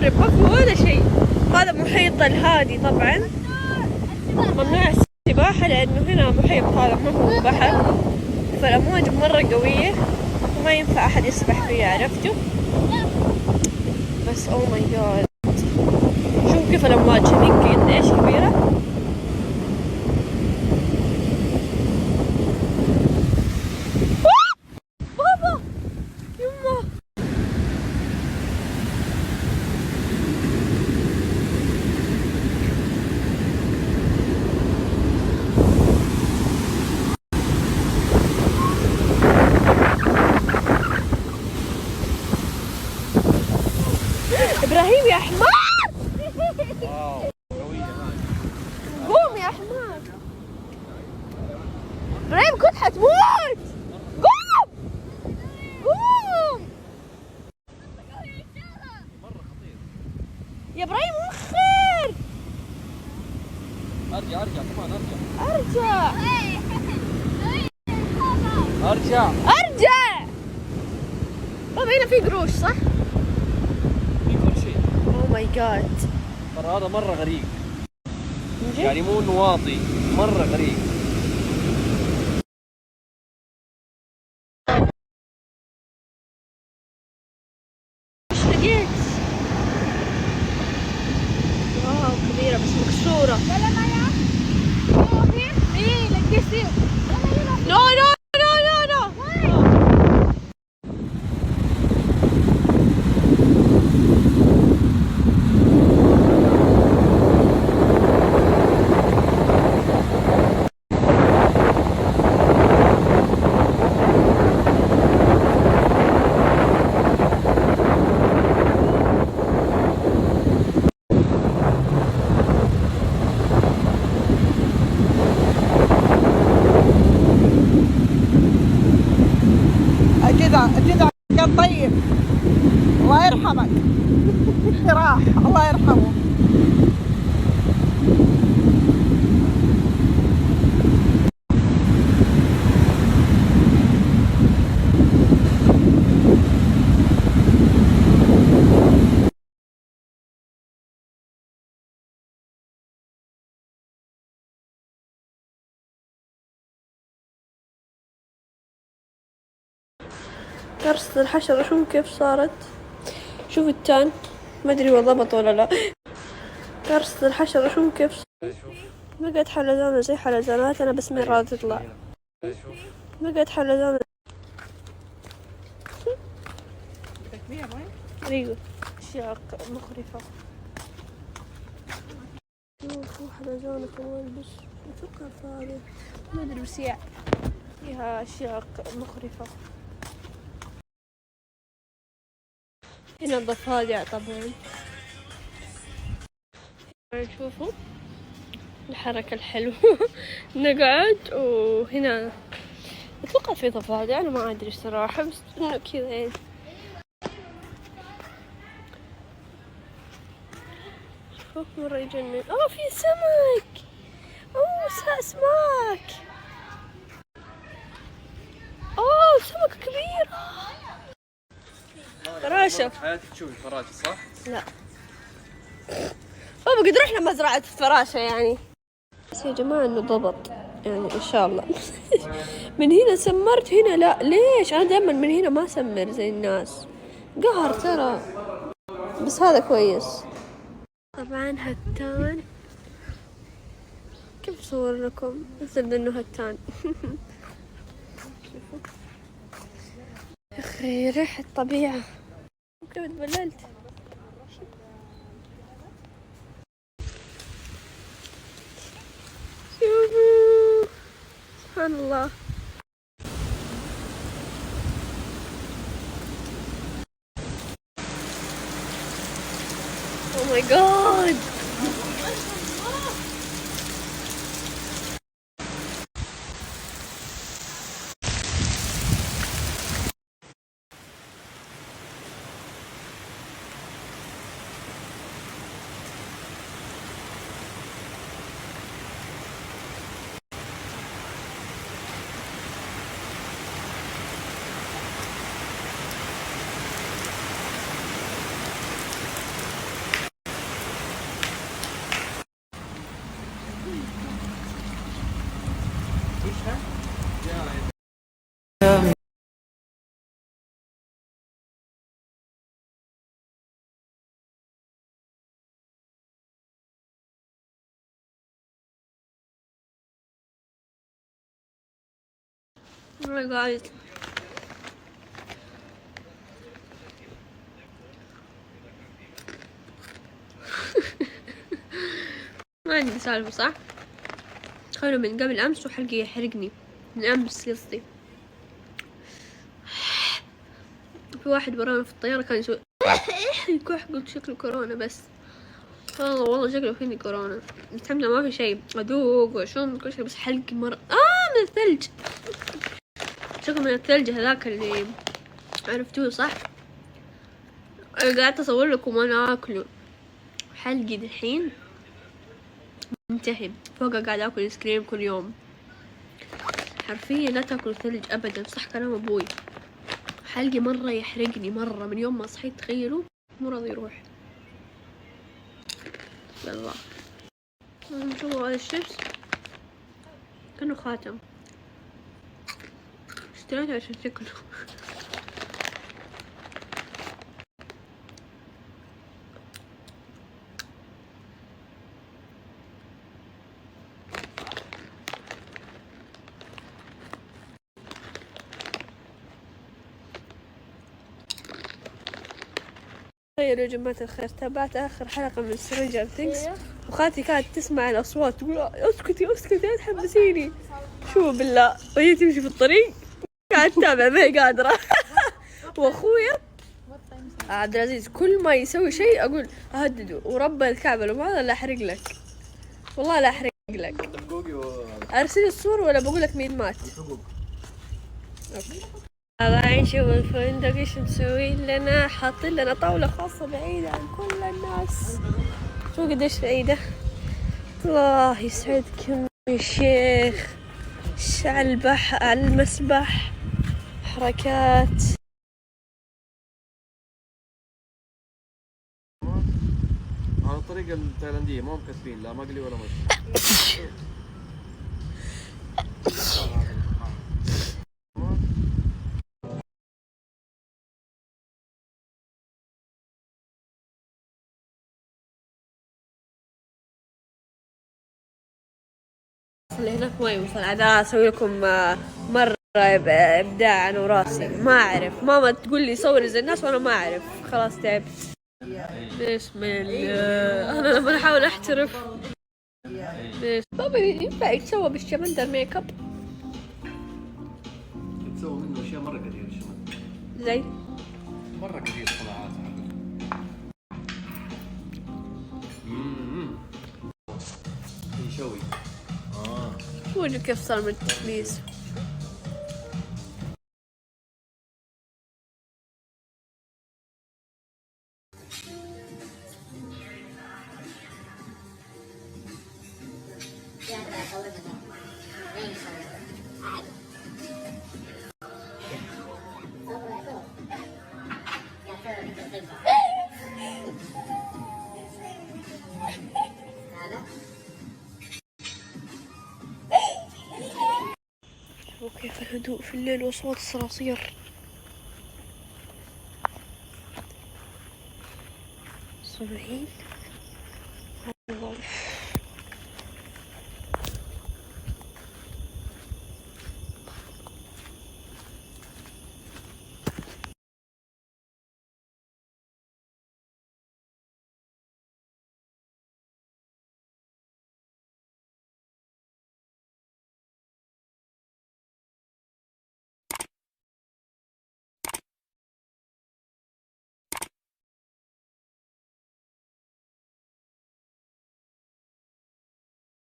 قارب ما في ولا شيء. هذا محيط الهادي طبعا، ممنوع السباحة لأنه هنا محيط، هذا ما هو بحر، فالأمواج مرة قوية وما ينفع أحد يسبح فيه، عرفتوا؟ بس أوه ماي جاد، شوفوا كيف الأمواج هذيك قد إيش كبيرة. بابا يمه إبراهيم يا حمار، قوم يا حمار، إبراهيم كنت حتموت، قوم قوم يا إبراهيم وخر. ارجع كمان ارجع. بابا هنا في قروش صح؟ في كل شيء. اوه ماي جاد، ترى هذا مرة غريب، يعني مو انه واطي، مرة غريب. ايش لقيت؟ واو كبيرة بس مكسورة. نو نو نو نو نو. الجدع كان طيب، الله يرحمك. راح الله يرحمه. قرصة الحشرة شوفوا كيف صارت، شوفوا التان، ما ادري هو ضبط ولا لا. قرصة الحشرة شوفوا كيف بقت حلزونة زي حلزوناتنا بس ما راضي تطلع، بقت حلزونة. ايوه اشياء مخرفة. شوفوا حلزونة كمان بس اتوقع فاضي ما ادري بس فيها اشياء مخرفة. هنا الضفادع طبعا، شوفوا الحركة الحلوة. نقعد وهنا اتوقع في ضفادع، انا ما ادري صراحة بس انه كذا يعني. شوف مرة يجنن. اوه في سمك، اوه اسماك، اوه سمكة كبيرة. فراشة. حياتك تشوفي فراشة صح؟ لا بابا قد رحنا مزرعة الفراشة يعني. بس يا جماعة انه ضبط يعني ان شاء الله. من هنا سمرت هنا لا، ليش انا دائما من هنا ما سمر زي الناس، قهر ترى. بس هذا كويس. طبعا هتان، كيف صور لكم مثل انه هتان. شوفوا اخي ريحة الطبيعة، كيف تبللت. شوفوا سبحان الله. Oh my god. والله قاعد ما عندي سالفة صح؟ تخيلوا من قبل أمس وحلقي يحرقني من أمس قصدي. في واحد ورانا في الطيارة كان يسوي يكح، قلت شكله كورونا، بس والله شكله فيني كورونا. الحمد لله ما في شيء، أذوق وأشم كل شيء، بس حلقي مرة من الثلج. شكله من الثلج هذاك اللي عرفتوه صح؟ أنا قاعدة أصور لكم وأنا آكله. حلقي دحين منتهي، فوقه قاعد آكل آيس كريم كل يوم. حرفيا لا تاكلوا ثلج أبدا، صح كلام أبوي. حلقي مرة يحرقني مرة من يوم ما صحيت، تخيلوا مو راضي يروح. يلا شوفوا هذا الشيبس كأنه خاتم، اشتريته عشان تاكله. تخيلوا يا جماعة الخير، تابعت آخر حلقة من سترينجر ثينكس وخالتي كانت تسمع الأصوات تقول اسكتي اسكتي لا تحمسيني. شو بالله، وهي تمشي في الطريق قاعد تتابع ما هي قادرة. وأخويا عبد العزيز كل ما يسوي شيء أقول أهدده ورب الكعبة لو ما لا أحرق لك، والله لا أحرق لك. أرسل الصور ولا بقول لك مين مات؟ الله نشوف الفندق ايش مسوي لنا، حاطين لنا طاولة خاصة بعيدة عن كل الناس. شو قديش بعيدة؟ الله يسعدكم يا شيخ. على البحر على المسبح حركات. على الطريقة التايلاندية ما هم كاتبين لا مقلي ولا مشوي. اللي هناك ما يوصل. عاد اسوي لكم مرة ابداع انا وراسي، ما اعرف. ماما تقول لي صوري زي الناس وانا ما اعرف، خلاص تعبت. بسم الله. انا لما احاول احترف بابا ينفع يتسوى بالشمندر ميك اب؟ يتسوى منه اشياء مرة كثير الشمال، زي مرة كثير صناعات. يشوي. شوفوا كيف صار من التحميس. وكيف الهدوء في الليل وصوت الصراصير. صبعين